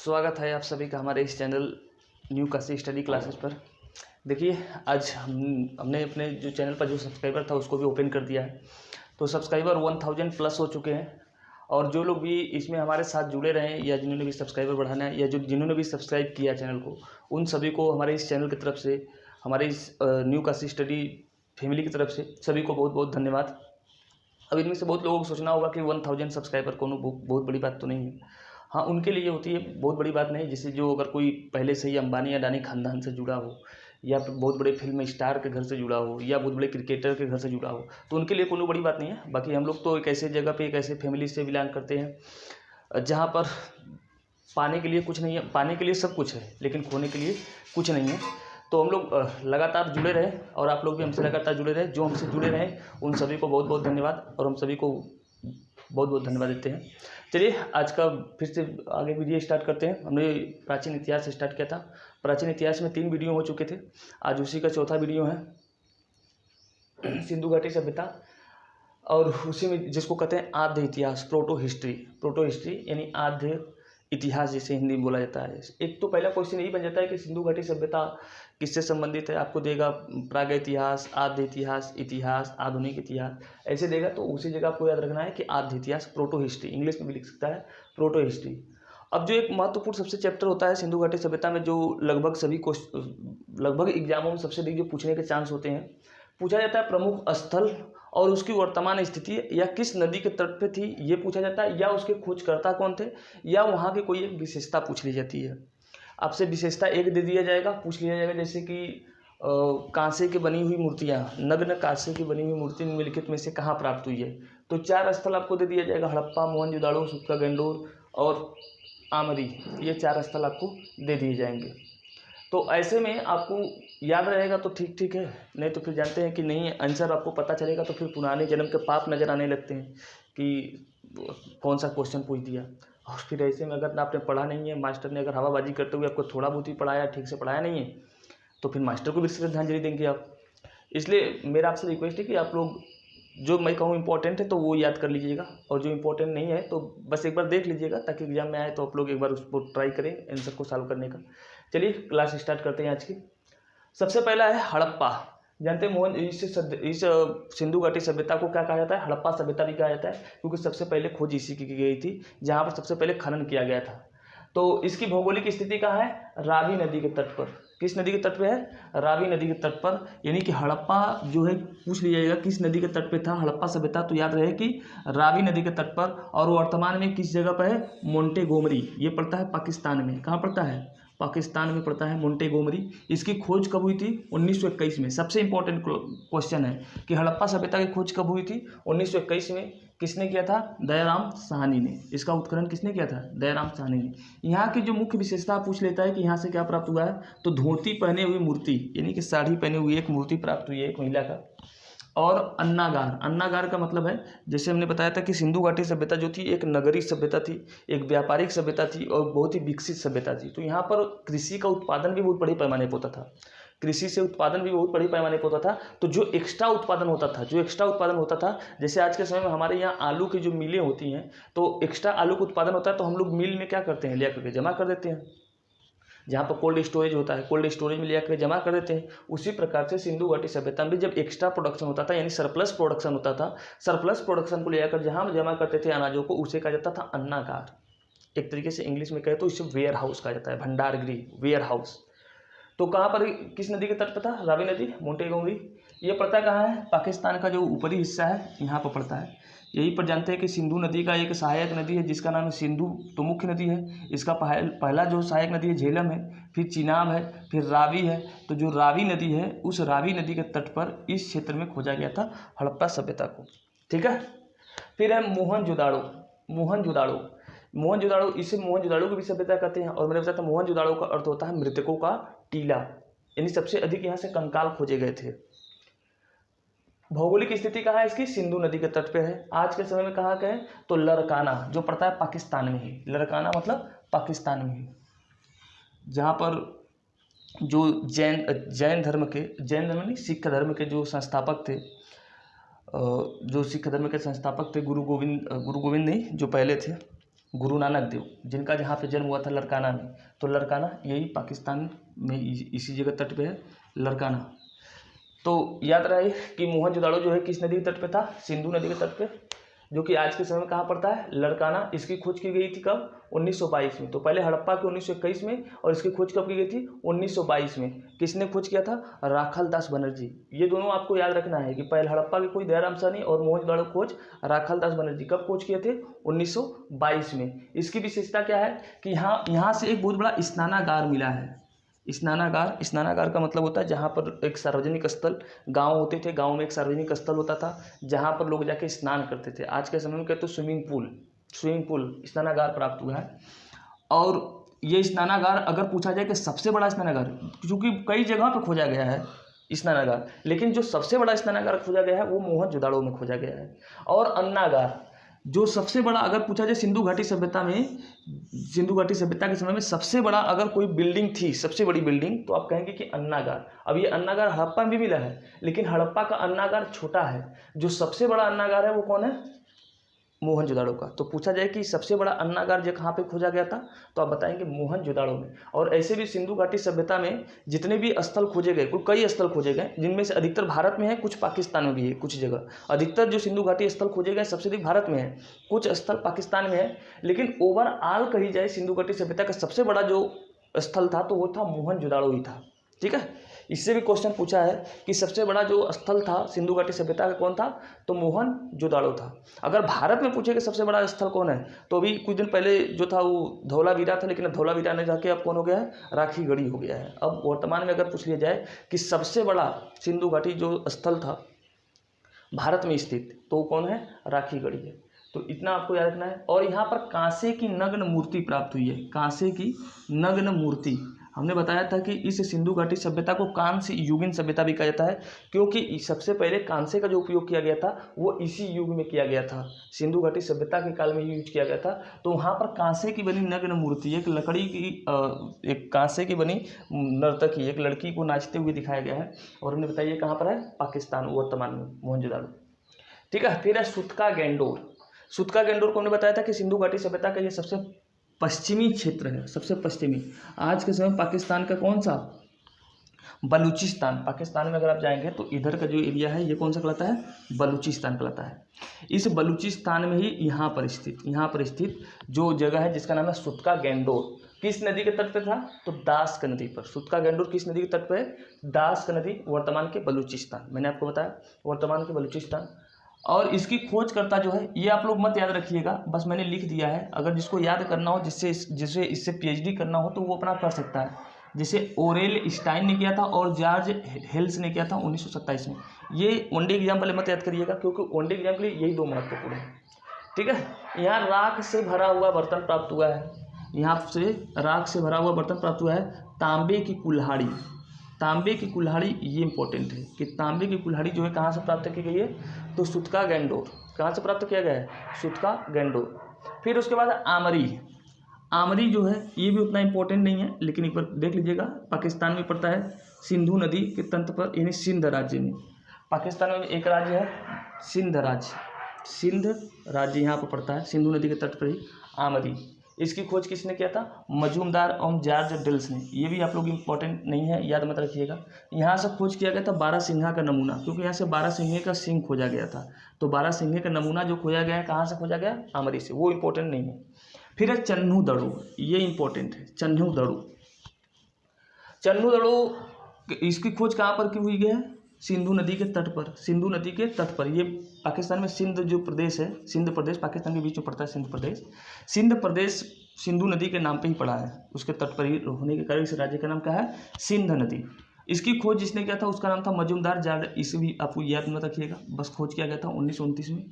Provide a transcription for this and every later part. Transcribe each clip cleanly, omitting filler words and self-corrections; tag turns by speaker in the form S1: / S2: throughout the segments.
S1: स्वागत है आप सभी का हमारे इस channel new Kashi study classes पर। देखिए, आज हमने अपने जो चैनल पर जो सब्सक्राइबर था उसको भी ओपन कर दिया है। तो सब्सक्राइबर 1000 प्लस हो चुके हैं। और जो लोग भी इसमें हमारे साथ जुड़े रहे या जिन्होंने भी सब्सक्राइबर बढ़ाना है या जिन्होंने भी सब्सक्राइब किया चैनल को, उन सभी को हमारे इस चैनल की तरफ से, हमारे इस न्यू काशी स्टडी फैमिली की तरफ से सभी को बहुत बहुत धन्यवाद। अब इनमें से बहुत लोगों को सोचना होगा कि 1000 सब्सक्राइबर को बहुत बड़ी बात तो नहीं है। हाँ, उनके लिए होती है, बहुत बड़ी बात नहीं। जैसे जो अगर कोई पहले से ही अंबानी या अडानी खानदान से जुड़ा हो, या बहुत बड़े फिल्म स्टार के घर से जुड़ा हो, या बहुत बड़े क्रिकेटर के घर से जुड़ा हो, तो उनके लिए कोई बड़ी बात नहीं है। बाकी हम लोग तो एक ऐसे जगह पे, एक ऐसे फैमिली से बिलोंग करते हैं जहाँ पर पाने के लिए कुछ नहीं है, पाने के लिए सब कुछ है लेकिन खोने के लिए कुछ नहीं है। तो हम लोग लगातार जुड़े रहे और आप लोग भी हमसे लगातार जुड़े रहे। जो हमसे जुड़े रहे उन सभी को बहुत बहुत धन्यवाद, और हम सभी को बहुत बहुत धन्यवाद देते हैं। चलिए, आज का फिर से आगे वीडियो स्टार्ट करते हैं। हमने प्राचीन इतिहास से स्टार्ट किया था। प्राचीन इतिहास में 3 वीडियो हो चुके थे, आज उसी का चौथा वीडियो है सिंधु घाटी सभ्यता, और उसी में जिसको कहते हैं आद्य इतिहास, प्रोटो हिस्ट्री यानी आद्य इतिहास जिसे हिंदी में बोला जाता है। एक तो पहला क्वेश्चन यही बन जाता है कि सिंधु घाटी सभ्यता किससे संबंधित है। आपको देगा प्राग इतिहास, आद्य इतिहास, इतिहास, आधुनिक इतिहास, ऐसे देगा। तो उसी जगह आपको याद रखना है कि आद्य इतिहास, प्रोटो हिस्ट्री, इंग्लिश में भी लिख सकता है प्रोटो हिस्ट्री। अब जो एक महत्वपूर्ण सबसे चैप्टर होता है सिंधु घाटी सभ्यता में, जो लगभग एग्जामों में सबसे अधिक जो पूछने के चांस होते हैं, पूछा जाता है प्रमुख स्थल और उसकी वर्तमान स्थिति, या किस नदी के तट पे थी ये पूछा जाता है, या उसके खोजकर्ता कौन थे, या वहाँ की कोई एक विशेषता पूछ ली जाती है। आपसे विशेषता एक दे दिया जाएगा, पूछ लिया जाएगा, जैसे कि कांसे की बनी हुई मूर्तियाँ, नग्न कांसे की बनी हुई मूर्ति निम्नलिखित में से कहाँ प्राप्त हुई है। तो 4 स्थल आपको दे दिया जाएगा, हड़प्पा, मोहनजोदाड़ो, सुक्का-गंडोर और आमरी। ये 4 स्थल आपको दे दिए जाएंगे। तो ऐसे में आपको याद रहेगा तो ठीक है, नहीं तो फिर जानते हैं कि नहीं आंसर आपको पता चलेगा तो फिर पुराने जन्म के पाप नज़र आने लगते हैं कि कौन सा क्वेश्चन पूछ दिया। और फिर ऐसे में अगर आपने पढ़ा नहीं है, मास्टर ने अगर हवाबाजी करते हुए आपको थोड़ा बहुत ही पढ़ाया, ठीक से पढ़ाया नहीं है, तो फिर मास्टर को भी श्रद्धांजलि देंगे आप। इसलिए मेरा आपसे रिक्वेस्ट है कि आप लोग जो मैं कहूँ इंपॉर्टेंट है तो वो याद कर लीजिएगा, और जो इंपॉर्टेंट नहीं है तो बस एक बार देख लीजिएगा, ताकि एग्जाम में आए तो आप लोग एक बार उसको ट्राई करें आंसर को सॉल्व करने का। चलिए क्लास स्टार्ट करते हैं आज की। सबसे पहला है हड़प्पा। जानते हैं इस सिंधु घाटी सभ्यता को क्या कहा जाता है? हड़प्पा सभ्यता भी कहा जाता है, क्योंकि सबसे पहले खोज इसी की गई थी, जहाँ पर सबसे पहले खनन किया गया था। तो इसकी भौगोलिक स्थिति कहाँ है? रावी नदी के तट पर। किस नदी के तट पे है? रावी नदी के तट पर। यानी कि हड़प्पा जो है, पूछ लिया जाएगा किस नदी के तट पे था हड़प्पा सभ्यता, तो याद रहे कि रावी नदी के तट पर। और वर्तमान में किस जगह पर है? मोंटेगोमरी। ये पड़ता है पाकिस्तान में। कहाँ पड़ता है? पाकिस्तान में पड़ता है मोंटेगोमरी। इसकी खोज कब हुई थी? 1921 में। सबसे इंपॉर्टेंट क्वेश्चन है कि हड़प्पा सभ्यता की खोज कब हुई थी? 1921 में। किसने किया था? दयाराम साहनी ने। इसका उत्खनन किसने किया था? दयाराम साहनी ने। यहाँ की जो मुख्य विशेषता पूछ लेता है कि यहाँ से क्या प्राप्त हुआ है, तो धोती पहने हुई मूर्ति, यानी कि साड़ी पहने हुई एक मूर्ति प्राप्त हुई है, एक महिला का। और अन्नागार का मतलब है, जैसे हमने बताया था कि सिंधु घाटी सभ्यता जो थी एक नगरीय सभ्यता थी, एक व्यापारिक सभ्यता थी और बहुत ही विकसित सभ्यता थी। तो यहाँ पर कृषि का उत्पादन भी बहुत बड़े पैमाने पर होता था, कृषि से उत्पादन भी बहुत बड़े पैमाने पर होता था। तो जो एक्स्ट्रा उत्पादन होता था, जैसे आज के समय में हमारे यहाँ आलू की जो मिलें होती हैं, तो एक्स्ट्रा आलू का उत्पादन होता है, तो हम लोग मिल में क्या करते हैं? ले करके जमा कर देते हैं। जहाँ पर कोल्ड स्टोरेज होता है, कोल्ड स्टोरेज में ले आकर जमा कर देते हैं। उसी प्रकार से सिंधु घाटी सभ्यता में जब एक्स्ट्रा प्रोडक्शन होता था, यानी सरप्लस प्रोडक्शन होता था, सरप्लस प्रोडक्शन को ले आकर जहाँ जमा करते थे अनाजों को, उसे कहा जाता था अन्नागार। एक तरीके से इंग्लिश में कहे तो इसे वेयर हाउस कहा जाता है, भंडार गृह, वेयर हाउस। तो कहाँ पर, किस नदी के तट पर था? रावी नदी, मोंटेगोमरी। ये पड़ता कहाँ है? पाकिस्तान का जो ऊपरी हिस्सा है यहाँ पर पड़ता है। यहीं पर जानते हैं कि सिंधु नदी का एक सहायक नदी है जिसका नाम है सिंधु, तो मुख्य नदी है। इसका पहला जो सहायक नदी है झेलम है, फिर चिनाब है, फिर रावी है। तो जो रावी नदी है, उस रावी नदी के तट पर इस क्षेत्र में खोजा गया था हड़प्पा सभ्यता को। ठीक है। फिर है मोहनजोदाड़ो, इसे मोहनजोदाड़ो की भी सभ्यता कहते हैं। और मैंने बताया था मोहनजोदाड़ो का अर्थ होता है मृतकों का टीला, यानी सबसे अधिक यहाँ से कंकाल खोजे गए थे। भौगोलिक स्थिति कहाँ है इसकी? सिंधु नदी के तट पे है। आज के समय में कहाँ का है? तो लरकाना, जो पड़ता है पाकिस्तान में ही। लरकाना मतलब पाकिस्तान में ही, जहाँ पर जो जैन धर्म नहीं, सिख धर्म के जो संस्थापक थे, गुरु गोविंद नहीं, जो पहले थे, गुरु नानक देव, जिनका जहाँ पे जन्म हुआ था लरकाना में, तो लरकाना यही पाकिस्तान में इसी जगह तट पे है लरकाना। तो याद रहे कि मोहनजोदाड़ो जो है किस नदी के तट पे था, सिंधु नदी के तट पे, जो कि आज के समय में कहाँ पड़ता है, लरकाना। इसकी खोज की गई थी कब, 1922 में। तो पहले हड़प्पा के 1921 में, और इसकी खोज कब की गई थी, 1922 में। किसने खोज किया था, राखालदास बनर्जी। ये दोनों आपको याद रखना है कि पहले हड़प्पा की खोज दयाराम साहनी और मोहनजोदाड़ो खोज राखालदास बनर्जी। कब खोज किए थे, 1922 में। इसकी विशेषता क्या है कि यहाँ से एक बहुत बड़ा स्नानागार मिला है। स्नानागार का मतलब होता है जहाँ पर एक सार्वजनिक स्थल, गांव होते थे, गांव में एक सार्वजनिक स्थल होता था जहाँ पर लोग जाके स्नान करते थे। आज के समय में कहते हैं स्विमिंग पूल स्नानागार प्राप्त हुआ है। और ये स्नानागार अगर पूछा जाए कि सबसे बड़ा स्नानागार, क्योंकि कई जगह पर खोजा गया है स्नानागार, लेकिन जो सबसे बड़ा स्नानागार खोजा गया है वो मोहनजोदाड़ो में खोजा गया है। और अन्नागार जो सबसे बड़ा, अगर पूछा जाए सिंधु घाटी सभ्यता के समय में सबसे बड़ा अगर कोई बिल्डिंग थी, सबसे बड़ी बिल्डिंग, तो आप कहेंगे कि अन्नागार। अब ये अन्नागार हड़प्पा में भी मिला है, लेकिन हड़प्पा का अन्नागार छोटा है। जो सबसे बड़ा अन्नागार है वो कौन है, मोहनजोदाड़ो का। तो पूछा जाए कि सबसे बड़ा अन्नागार जो कहाँ पे खोजा गया था, तो आप बताएंगे मोहनजोदाड़ो में। और ऐसे भी सिंधु घाटी सभ्यता में जितने भी स्थल खोजे गए, कुल कई स्थल खोजे गए, जिनमें से अधिकतर भारत में है, कुछ पाकिस्तान में भी है कुछ जगह। अधिकतर जो सिंधु घाटी स्थल खोजे गए सबसे अधिक भारत में है, कुछ स्थल पाकिस्तान में है, लेकिन ओवरऑल कही जाए सिंधु घाटी सभ्यता का सबसे बड़ा जो स्थल था तो वो था मोहनजोदाड़ो ही था। ठीक है, इससे भी क्वेश्चन पूछा है कि सबसे बड़ा जो स्थल था सिंधु घाटी सभ्यता का कौन था, तो मोहनजोदाड़ो था। अगर भारत में पूछे कि सबसे बड़ा स्थल कौन है, तो अभी कुछ दिन पहले जो था वो धौलावीरा था, लेकिन धौलावीरा ने जाके अब कौन हो गया है, राखीगढ़ी हो गया है। अब वर्तमान में अगर पूछ लिया जाए कि सबसे बड़ा सिंधु घाटी जो स्थल था भारत में स्थित, तो कौन है, राखीगढ़ी है। तो इतना आपको याद रखना है। और यहाँ पर कांसे की नग्न मूर्ति प्राप्त हुई है, कांसे की नग्न मूर्ति। हमने बताया था कि इस सिंधु घाटी सभ्यता को कांस्य युगीन सभ्यता भी कहा जाता है, क्योंकि सबसे पहले कांसे का जो उपयोग किया गया था वो इसी युग में किया गया था, सिंधु घाटी सभ्यता के काल में ही यूज किया गया था। तो वहाँ पर कांसे की बनी नग्न मूर्ति, एक लकड़ी की एक कांसे की बनी नर्तकी, एक लड़की को नाचते हुए दिखाया गया है। और हमने बताइए कहाँ पर है, पाकिस्तान वर्तमान में, मोहनजोदाड़ो। ठीक है, फिर है सुतका गैंडोर। सुतका गैंडोर को हमने बताया था कि सिंधु घाटी सभ्यता का ये सबसे पश्चिमी क्षेत्र है, सबसे पश्चिमी। आज के समय पाकिस्तान का कौन सा, बलूचिस्तान। पाकिस्तान में अगर आप जाएंगे तो इधर का जो एरिया है ये कौन सा कहलाता है, बलूचिस्तान कहलाता है। इस बलूचिस्तान में ही यहाँ पर स्थित जो जगह है जिसका नाम है सुतका गैंडोर, किस नदी के तट पे था, तो दास्क नदी पर। सुतका गैंडोर किस नदी के तट पे है, दास्क नदी, वर्तमान के बलूचिस्तान। मैंने आपको बताया वर्तमान के बलूचिस्तान। और इसकी खोजकर्ता जो है, ये आप लोग मत याद रखिएगा, बस मैंने लिख दिया है। अगर जिसको याद करना हो, जिसे इससे पीएचडी करना हो, तो वो अपना कर सकता है। जिसे ओरेल स्टाइन ने किया था और जॉर्ज हेल्स ने किया था 1927 में। ये वनडे एग्जाम वाले मत याद करिएगा, क्योंकि वनडे एग्जाम के लिए यही दो महत्वपूर्ण है। ठीक है, यहाँ राख से भरा हुआ बर्तन प्राप्त हुआ है, यहाँ से राख से भरा हुआ बर्तन प्राप्त हुआ है। तांबे की कुल्हाड़ी, तांबे की कुल्हाड़ी, ये इंपॉर्टेंट है कि तांबे की कुल्हाड़ी जो है कहाँ से प्राप्त की गई है, तो सुतका गैंडोर। कहाँ से प्राप्त किया गया है, सुतका गैंडोर। फिर उसके बाद आमरी। आमरी जो है ये भी उतना इंपॉर्टेंट नहीं है, लेकिन एक बार देख लीजिएगा, पाकिस्तान में पड़ता है, सिंधु नदी के तट पर, यानी सिंध राज्य में। पाकिस्तान में एक राज्य है सिंध राज्य यहाँ पर पड़ता है, सिंधु नदी के तट पर ही आमरी। इसकी खोज किसने किया था, मजूमदार और जॉर्ज डिल्स ने। ये भी आप लोग इंपॉर्टेंट नहीं है, याद मत रखिएगा। यहाँ से खोज किया गया था बारहसिंघा का नमूना, क्योंकि यहाँ से बारहसिंघे का सिंह खोजा गया था। तो बारहसिंघे का नमूना जो खोजा गया है, कहाँ से खोजा गया, आमरी से, वो इंपॉर्टेंट नहीं है। फिर है चन्नू दड़ो, ये इंपॉर्टेंट है, चन्नू दड़ो। इसकी खोज कहाँ पर की हुई है, सिंधु नदी के तट पर। ये पाकिस्तान में सिंध जो प्रदेश है, सिंध प्रदेश पाकिस्तान के बीच में पड़ता है, सिंध प्रदेश सिंधु नदी के नाम पे ही पड़ा है, उसके तट पर ही होने के कारण इस राज्य का नाम क्या है, सिंध नदी। इसकी खोज जिसने किया था उसका नाम था मजूमदार जॉर्ज, इसे भी आपको याद मत रखिएगा, बस खोज किया गया था 1929 में।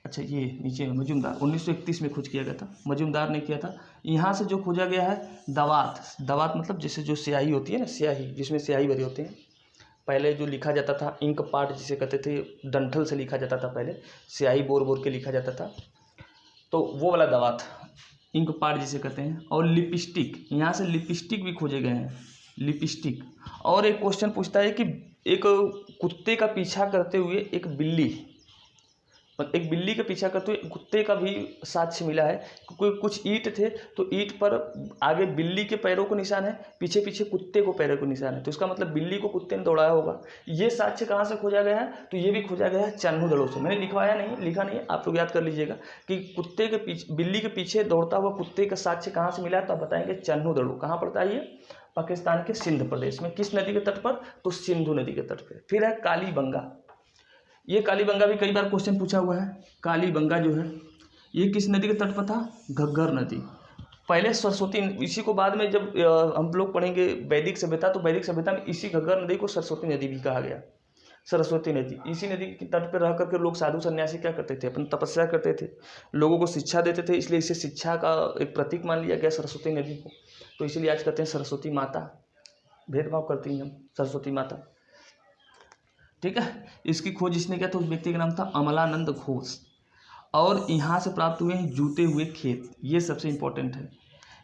S1: अच्छा, ये नीचे मजूमदार 1931 में खोज किया गया था, मजूमदार ने किया था। यहाँ से जो खोजा गया है दवात मतलब जैसे जो स्याही होती है ना, स्याही जिसमें स्याही भरे होते हैं, पहले जो लिखा जाता था इंक पार्ट जिसे कहते थे, डंठल से लिखा जाता था, पहले स्याही बोर के लिखा जाता था, तो वो वाला दवात इंक पार्ट जिसे कहते हैं। और लिपस्टिक, यहाँ से लिपस्टिक भी खोजे गए हैं, लिपस्टिक। और एक क्वेश्चन पूछता है कि एक कुत्ते का पीछा करते हुए एक बिल्ली एक बिल्ली का पीछा करते हुए कुत्ते का भी साक्ष्य मिला है। क्योंकि कुछ ईंट थे तो ईंट पर आगे बिल्ली के पैरों को निशान है, पीछे पीछे कुत्ते को पैरों को निशान है, तो इसका मतलब बिल्ली को कुत्ते ने दौड़ाया होगा। ये साक्ष्य कहाँ से खोजा गया है? तो ये भी खोजा गया है चन्हू से। मैंने लिखवाया नहीं, लिखा नहीं है, आप लोग याद कर लीजिएगा कि कुत्ते के पीछे, बिल्ली के पीछे दौड़ता हुआ कुत्ते का साक्ष्य कहाँ से मिला है? तो आप बताएंगे चन्हू। कहाँ पड़ता है ये? पाकिस्तान के सिंध प्रदेश में। किस नदी के तट पर? तो सिंधु नदी के तट पर। फिर है कालीबंगा। ये कालीबंगा भी कई बार क्वेश्चन पूछा हुआ है। कालीबंगा जो है ये किस नदी के तट पर था? घग्गर नदी। पहले सरस्वती, इसी को बाद में जब हम लोग पढ़ेंगे वैदिक सभ्यता, तो वैदिक सभ्यता में इसी घग्गर नदी को सरस्वती नदी भी कहा गया। सरस्वती नदी, इसी नदी के तट पर रह करके लोग साधु सन्यासी क्या करते थे? अपन तपस्या करते थे, लोगों को शिक्षा देते थे, इसलिए इसे शिक्षा का एक प्रतीक मान लिया गया सरस्वती नदी को। तो इसीलिए आज कहते हैं सरस्वती माता, भेदभाव करती हैं हम, सरस्वती माता। ठीक है। इसकी खोज जिसने किया था उस व्यक्ति का नाम था अमलानंद घोष। और यहाँ से प्राप्त हुए हैं जूते हुए खेत। ये सबसे इंपॉर्टेंट है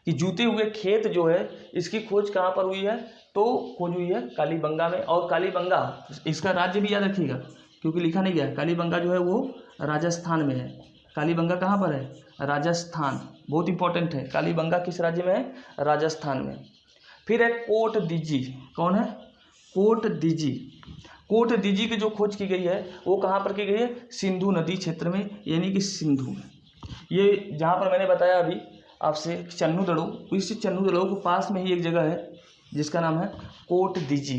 S1: कि जूते हुए खेत जो है इसकी खोज कहाँ पर हुई है? तो खोज हुई है कालीबंगा में। और कालीबंगा, इसका राज्य भी याद रखिएगा क्योंकि लिखा नहीं गया है। कालीबंगा जो है वो राजस्थान में है। कालीबंगा कहाँ पर है? राजस्थान। बहुत इंपॉर्टेंट है। कालीबंगा किस राज्य में है? राजस्थान में। फिर है कोट दीजी। कौन है? कोट दीजी। कोट दीजी की जो खोज की गई है वो कहाँ पर की गई है? सिंधु नदी क्षेत्र में, यानी कि सिंधु में। ये जहाँ पर मैंने बताया अभी आपसे चन्नू दड़ो, इसी चन्नू दड़ो के पास में ही एक जगह है जिसका नाम है कोट दीजी।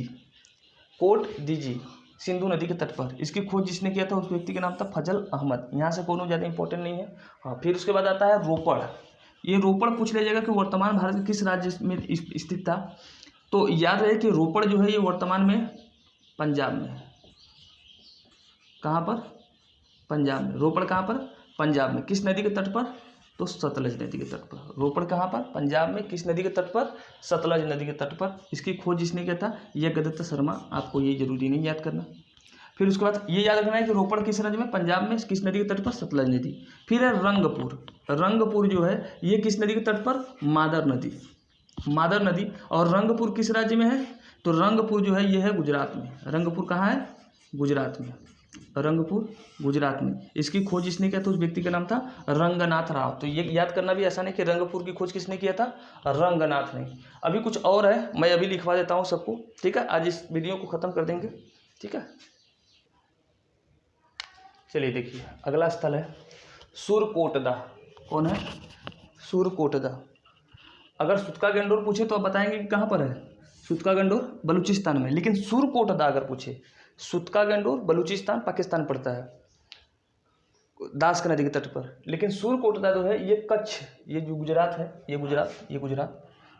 S1: कोट दीजी सिंधु नदी के तट पर। इसकी खोज जिसने किया था उस व्यक्ति का नाम था फजल अहमद। यहाँ से कोनो ज़्यादा इंपॉर्टेंट नहीं है। हाँ, फिर उसके बाद आता है रोपड़। ये रोपड़ पूछ लिया जाएगा कि वर्तमान भारत के किस राज्य में स्थित था? तो याद रहे कि रोपड़ जो है ये वर्तमान में पंजाब में है। कहाँ पर? पंजाब में। रोपड़ कहाँ पर? पंजाब में। किस नदी के तट पर? तो सतलज नदी के तट पर। रोपड़ कहाँ पर? पंजाब में। किस नदी के तट पर? सतलज नदी के तट पर। इसकी खोज जिसने किया था यज्ञदत्त शर्मा। आपको ये जरूरी नहीं याद करना। फिर उसके बाद ये याद रखना है कि रोपड़ किस राज्य में? पंजाब में। किस नदी के तट पर? सतलज नदी। फिर है रंगपुर। रंगपुर जो है ये किस नदी के तट पर? मादर नदी। मादर नदी। और रंगपुर किस राज्य में है? तो रंगपुर जो है ये है गुजरात में। रंगपुर कहाँ है? गुजरात में। रंगपुर गुजरात में। इसकी खोज जिसने किया था उस व्यक्ति का नाम था रंगनाथ राव। तो ये याद करना भी आसान है कि रंगपुर की खोज किसने किया था? रंगनाथ ने। अभी कुछ और है, मैं अभी लिखवा देता हूँ सबको। ठीक है, आज इस वीडियो को ख़त्म कर देंगे। ठीक है, चलिए देखिए अगला स्थल है सुरकोटदा। कौन है? सुरकोटदा। अगर सुतका गंडोर पूछे तो आप बताएंगे कि कहाँ पर है? सुतका गंडोर बलूचिस्तान में। लेकिन सुरकोटदा अगर पूछे, सुतका गंडोर बलूचिस्तान पाकिस्तान पड़ता है, दास नदी के तट पर। लेकिन सुरकोटदा जो है ये कच्छ, ये जो गुजरात है, ये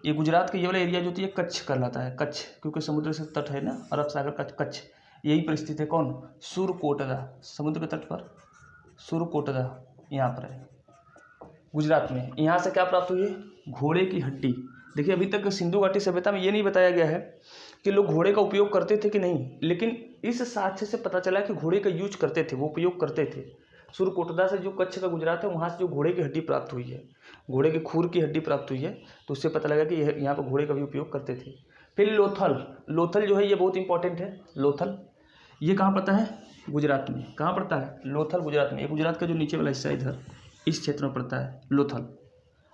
S1: गुजरात के ये वाला एरिया जो होती है कच्छ कहलाता है। कच्छ क्योंकि समुद्र से तट है ना, अरब सागर का कच्छ, यही पर स्थित है। कौन? सुरकोटदा। समुद्र के तट पर सुरकोटदा यहाँ पर है, गुजरात में। यहाँ से क्या प्राप्त हुई है? घोड़े की हड्डी। देखिए अभी तक सिंधु घाटी सभ्यता में ये नहीं बताया गया है कि लोग घोड़े का उपयोग करते थे कि नहीं, लेकिन इस साक्ष्य से पता चला कि घोड़े का यूज करते थे, वो उपयोग करते थे। सुरकोटदा से जो कच्छ का गुजरात है वहाँ से जो घोड़े की हड्डी प्राप्त हुई है, घोड़े के खूर की हड्डी प्राप्त हुई है, तो उससे पता लगा कि यहाँ पर घोड़े का भी उपयोग करते थे। फिर लोथल। लोथल जो है ये बहुत इंपॉर्टेंट है। लोथल ये कहाँ पड़ता है? गुजरात में। कहाँ पड़ता है? लोथल गुजरात में। ये गुजरात का जो नीचे वाला हिस्सा इधर इस क्षेत्र में पड़ता है लोथल।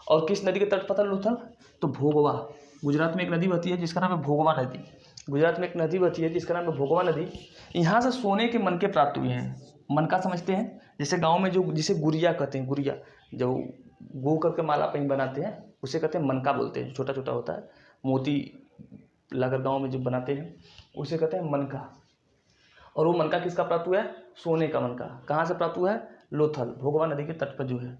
S1: और किस नदी के तट पर था लोथल? तो भोगवा। गुजरात में एक नदी बहती है जिसका नाम है भोगवा नदी। गुजरात में एक नदी बहती है जिसका नाम है भोगवा नदी। यहाँ से सोने के मनके प्राप्त हुए हैं। मनका समझते हैं? जैसे गांव में जो जिसे गुड़िया कहते हैं, गुड़िया जो गो करके माला पहन बनाते हैं उसे कहते हैं मनका बोलते हैं। छोटा छोटा होता है, मोती लाकर गाँव में जो बनाते हैं उसे कहते हैं मनका। और वो मनका किसका प्राप्त हुआ है? सोने का मनका। कहाँ से प्राप्त हुआ है? लोथल, भोगवा नदी के तट पर जो है,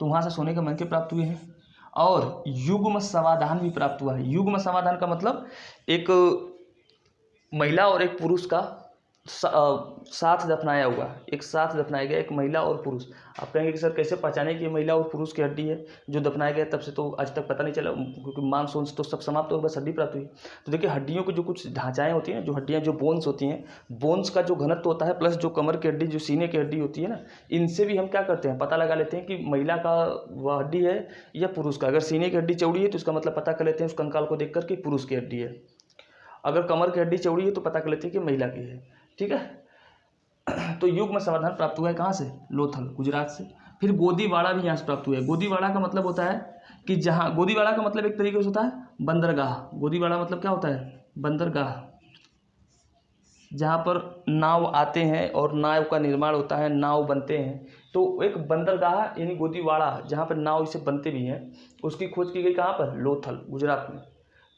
S1: तो वहाँ से सोने के मनके प्राप्त हुए हैं। और युग्म समाधान भी प्राप्त हुआ है। युग्म समाधान का मतलब एक महिला और एक पुरुष का साथ दफनाया हुआ, एक साथ दफनाया गया, एक महिला और पुरुष। आप कहेंगे कि सर कैसे पहचाने कि ये महिला और पुरुष की हड्डी है जो दफनाया गया? तब से तो आज तक पता नहीं चला, क्योंकि मांस वोंस तो सब समाप्त हो, बस हड्डी प्राप्त हुई। तो देखिए हड्डियों की जो कुछ ढांचाएँ होती हैं, जो हड्डियाँ, जो बोन्स होती हैं, बोन्स का जो घनत्व होता है प्लस जो कमर की हड्डी, जो सीने की हड्डी होती है ना, इनसे भी हम क्या करते हैं? पता लगा लेते हैं कि महिला का वह हड्डी है या पुरुष का। अगर सीने की हड्डी चौड़ी है तो इसका मतलब पता कर लेते हैं उस कंकाल को देख कर कि पुरुष की हड्डी है। अगर कमर की हड्डी चौड़ी है तो पता कर लेते हैं कि महिला की है। ठीक है, तो युग में समाधान प्राप्त हुआ है कहाँ से? लोथल, गुजरात से। फिर गोदीवाड़ा भी यहाँ से प्राप्त हुआ है। गोदीवाड़ा का मतलब होता है कि जहाँ, गोदीवाड़ा का मतलब एक तरीके से होता है बंदरगाह। गोदीवाड़ा मतलब क्या होता है? बंदरगाह, जहाँ पर नाव आते हैं और नाव का निर्माण होता है, नाव बनते हैं। तो एक बंदरगाह यानी गोदीवाड़ा, जहाँ पर नाव इसे बनते भी हैं, उसकी खोज की गई कहाँ पर? लोथल, गुजरात में।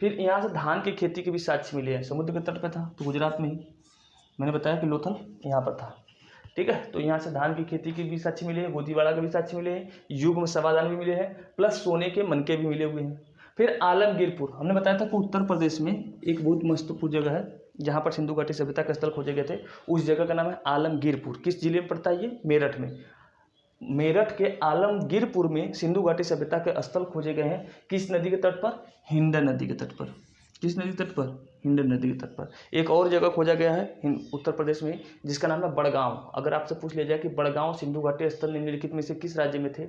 S1: फिर यहाँ से धान की खेती के भी साक्ष्य मिले हैं। समुद्र के तट पर था तो गुजरात में ही, मैंने बताया कि लोथल यहाँ पर था। ठीक है, तो यहाँ से धान की खेती के भी साक्ष्य मिले हैं, गोदीवाड़ा के भी साक्ष्य मिले हैं, युग में समाधान भी मिले हैं, प्लस सोने के मनके भी मिले हुए हैं। फिर आलमगीरपुर, हमने बताया था कि उत्तर प्रदेश में एक बहुत महत्वपूर्ण जगह है जहाँ पर सिंधु घाटी सभ्यता के स्थल खोजे गए थे। उस जगह का नाम है आलमगीरपुर। किस जिले में पड़ता है ये? मेरठ में। मेरठ के आलमगीरपुर में सिंधु घाटी सभ्यता के स्थल खोजे गए हैं। किस नदी के तट पर? हिंडन नदी के तट पर। किस नदी के तट पर? हिंडन नदी के तट पर। एक और जगह खोजा गया है उत्तर प्रदेश में जिसका नाम है बड़गांव। अगर आपसे पूछ लिया जाए कि बड़गांव सिंधु घाटी स्थल निम्नलिखित में से किस राज्य में थे,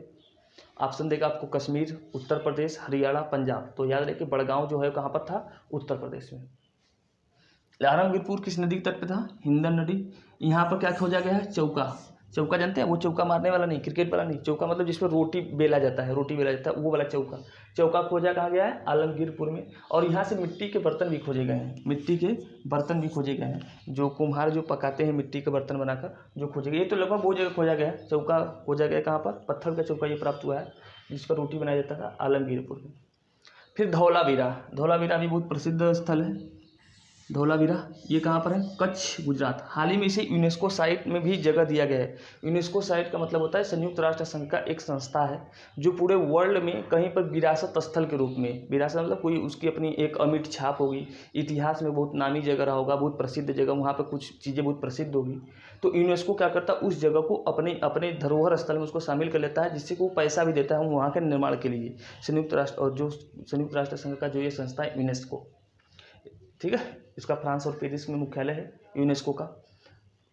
S1: ऑप्शन देगा आपको कश्मीर, उत्तर प्रदेश, हरियाणा, पंजाब। तो याद रखिए बड़गांव जो है कहाँ पर था? उत्तर प्रदेश में। आलमगीरपुर किस नदी के तट पे था? हिंडन नदी। यहाँ पर क्या खोजा गया है? चौका। चौका जानते हैं? वो चौका मारने वाला नहीं, क्रिकेट वाला नहीं, चौका मतलब जिसमें रोटी बेला जाता है, रोटी बेला जाता है, वो वाला चौका। चौका खोजा कहाँ गया है? आलमगीरपुर में। और यहाँ से मिट्टी के बर्तन भी खोजे गए हैं। मिट्टी के बर्तन भी खोजे गए हैं, जो कुम्हार जो पकाते हैं मिट्टी के बर्तन बनाकर, जो खोजे गए। ये तो लगभग वो जगह खोजा गया है। चौका खोजा गया कहाँ पर? पत्थर का चौका ये प्राप्त हुआ है जिस पर रोटी बनाया जाता था, आलमगीरपुर में। फिर धौलावीरा। धौलावीरा भी बहुत प्रसिद्ध स्थल है। धौलावीरा ये कहाँ पर है? कच्छ, गुजरात। हाल ही में इसे यूनेस्को साइट में भी जगह दिया गया है। यूनेस्को साइट का मतलब होता है संयुक्त राष्ट्र संघ का एक संस्था है जो पूरे वर्ल्ड में कहीं पर विरासत स्थल के रूप में, विरासत मतलब कोई उसकी अपनी एक अमिट छाप होगी, इतिहास में बहुत नामी जगह रहा होगा, बहुत प्रसिद्ध जगह, वहाँ पर कुछ चीज़ें बहुत प्रसिद्ध होगी, तो यूनेस्को क्या करता है? उस जगह को अपने अपने धरोहर स्थल में उसको शामिल कर लेता है, जिससे कि वो पैसा भी देता है वहाँ के निर्माण के लिए। संयुक्त राष्ट्र और जो संयुक्त राष्ट्र संघ का जो ये संस्था है यूनेस्को, ठीक है, इसका फ्रांस और पेरिस में मुख्यालय है यूनेस्को का।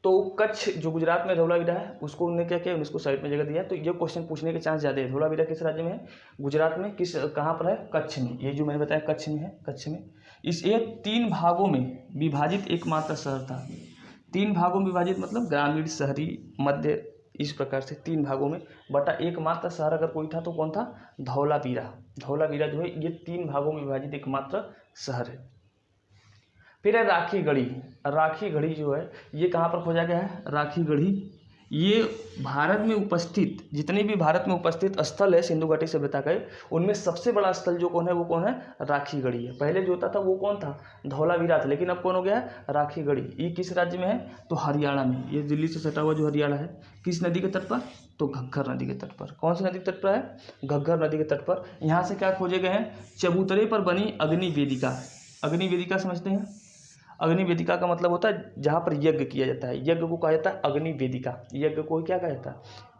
S1: तो कच्छ जो गुजरात में धौलावीरा है उसको उन्होंने क्या किया? यूनेस्को साइट में जगह दिया। तो ये क्वेश्चन पूछने के चांस ज़्यादा है। धौलावीरा किस राज्य में है? गुजरात में। किस, कहाँ पर है? कच्छ में। ये जो मैंने बताया कच्छ में है, कच्छ में। इस ये 3 भागों में विभाजित एकमात्र शहर था। 3 भागों में विभाजित मतलब ग्रामीण, शहरी, मध्य, इस प्रकार से 3 भागों में बटा एकमात्र शहर अगर कोई था तो कौन था? धौलावीरा। धौलावीरा जो है ये 3 भागों में विभाजित एकमात्र शहर है। फिर है राखी गढ़ी। राखी गढ़ी जो है ये कहाँ पर खोजा गया है? राखी गढ़ी ये भारत में उपस्थित, जितने भी भारत में उपस्थित स्थल है सिंधु घाटी सभ्यता के, उनमें सबसे बड़ा स्थल जो कौन है वो कौन है? राखी गढ़ी है। पहले जो होता था वो कौन था? धौलावीरा था, लेकिन अब कौन हो गया है? राखी गढ़ी। ये किस राज्य में है? तो हरियाणा में। ये दिल्ली से सटा हुआ जो हरियाणा है। किस नदी के तट पर? तो घग्गर नदी के तट पर। कौन सी नदी के तट पर है? घग्गर नदी के तट पर। यहाँ से क्या खोजे गए हैं? चबूतरे पर बनी अग्नि वेदिका। अग्नि वेदिका समझते हैं? अग्नि वेदिका का मतलब होता है जहाँ पर यज्ञ किया जाता है, यज्ञ को कहा जाता है अग्नि वेदिका। यज्ञ को क्या कहा जाता है?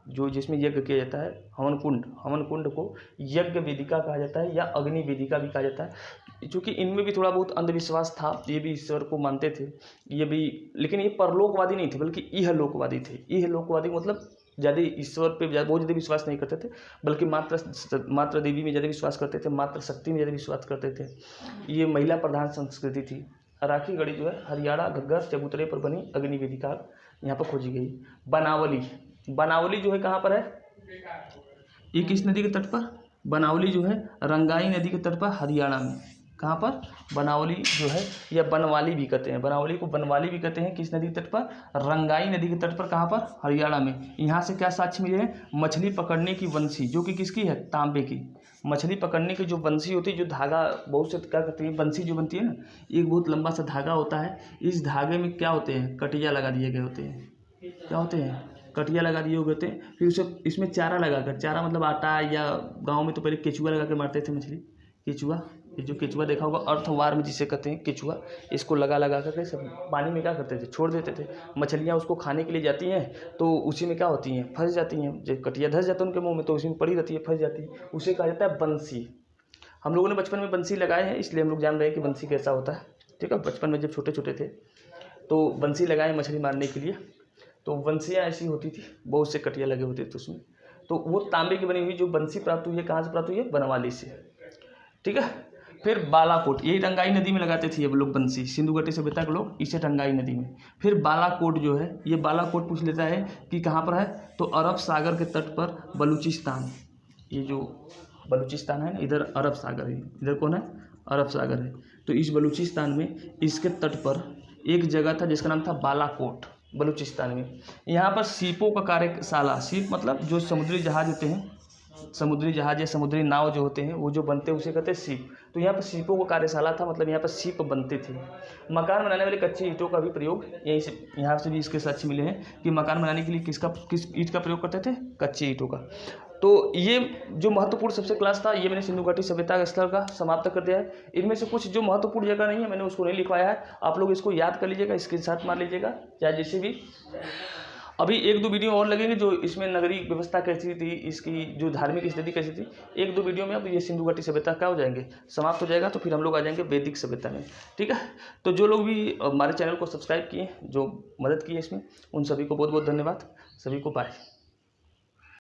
S1: जो जिसमें यज्ञ किया जाता है, हवन कुंड, हवन कुंड को यज्ञ वेदिका कहा जाता है या अग्नि वेदिका भी कहा जाता है। चूँकि इनमें भी थोड़ा बहुत अंधविश्वास था, ये भी ईश्वर को मानते थे, ये भी, लेकिन ये परलोकवादी नहीं थे बल्कि इहलोकवादी थे। इहलोकवादी मतलब ज़्यादा ईश्वर पे बहुत ज़्यादा विश्वास नहीं करते थे, बल्कि मात्र देवी में ज़्यादा विश्वास करते थे, मात्र शक्ति में ज़्यादा विश्वास करते थे। ये महिला प्रधान संस्कृति थी। राखी गढ़ी जो है हरियाणा, घग्गर, चबूतरे पर बनी अग्नि वेदिका यहाँ पर खोजी गई। बनावली। बनावली जो है कहाँ पर है? ये किस नदी के तट पर? बनावली जो है रंगाई नदी के तट पर, हरियाणा में। कहाँ पर? बनावली जो है, या बनवाली भी कहते हैं, बनावली को बनवाली भी कहते हैं। किस नदी के तट पर? रंगाई नदी के तट पर। कहाँ पर? हरियाणा में। यहाँ से क्या साक्ष्य मिले हैं? मछली पकड़ने की बंसी, जो कि किसकी है? तांबे की। मछली पकड़ने की जो बंसी होती है, जो धागा, बहुत से क्या करते हैं, बंसी जो बनती है ना, एक बहुत लंबा सा धागा होता है, इस धागे में क्या होते हैं? कटिया लगा दिए गए होते हैं। क्या होते हैं? कटिया लगा दिए हुए होते हैं। फिर उसे इसमें चारा लगाकर, चारा मतलब आटा, या गाँव में तो पहले केचुआ लगा कर मारते थे मछली। केचुआ, ये जो केचुआ देखा होगा, अर्थवार में जिसे कहते हैं केचुआ, इसको लगा लगा करके सब पानी में क्या करते थे? छोड़ देते थे। मछलियाँ उसको खाने के लिए जाती हैं तो उसी में क्या होती हैं? फंस जाती हैं। जब कटिया धंस जाता है उनके मुंह में तो उसी में पड़ी रहती है, फंस जाती है। उसे कहा जाता है बंसी। हम लोगों ने बचपन में बंसी लगाए हैं, इसलिए हम लोग जान रहे हैं कि बंसी कैसा होता है। ठीक है, बचपन में जब छोटे छोटे थे तो बंसी लगाए मछली मारने के लिए। तो बंसियाँ ऐसी होती थी, बहुत से कटिया लगे होते थे उसमें। तो वो तांबे की बनी हुई जो बंसी प्राप्त हुई है, कहाँ से प्राप्त हुई है? बनवाली से। ठीक है, फिर बालाकोट, यही रंगाई नदी में लगाते थे ये लोग बंसी, सिंधु घाटी सभ्यता के लोग इसे रंगाई नदी में। फिर बालाकोट जो है, ये बालाकोट पूछ लेता है कि कहाँ पर है, तो अरब सागर के तट पर बलूचिस्तान, ये जो बलूचिस्तान है इधर अरब सागर है, इधर कौन है, अरब सागर है। तो इस बलूचिस्तान में इसके तट पर एक जगह था जिसका नाम था बालाकोट, बलूचिस्तान में। यहाँ पर सीपों का कार्यशाला, सीप मतलब जो समुद्री जहाज होते हैं, समुद्री जहाज या समुद्री नाव जो होते हैं वो जो बनते हैं उसे कहते हैं सीप। तो यहाँ पर सीपों का कार्यशाला था, मतलब यहाँ पर सीप बनते थे। मकान बनाने वाले कच्ची ईंटों का भी प्रयोग यहीं से, यहाँ से भी इसके साक्ष्य मिले हैं कि मकान बनाने के लिए किस ईंट का प्रयोग करते थे, कच्ची ईंटों का। तो ये जो महत्वपूर्ण सबसे क्लास था, ये मैंने सिंधु घाटी सभ्यता का स्तर का समाप्त कर दिया है। इनमें से कुछ जो महत्वपूर्ण जगह नहीं है मैंने उसको नहीं लिखवाया है, आप लोग इसको याद कर लीजिएगा, स्क्रीनशॉट मार लीजिएगा या जैसे भी। अभी 1-2 वीडियो और लगेंगे जो इसमें नगरीय व्यवस्था कैसी थी, इसकी जो धार्मिक स्थिति कैसी थी, 1-2 वीडियो में अब ये सिंधु घाटी सभ्यता क्या हो जाएंगे, समाप्त हो जाएगा। तो फिर हम लोग आ जाएंगे वैदिक सभ्यता में, ठीक है। तो जो लोग भी हमारे चैनल को सब्सक्राइब किए, जो मदद की है इसमें, उन सभी को बहुत बहुत धन्यवाद, सभी को बाय।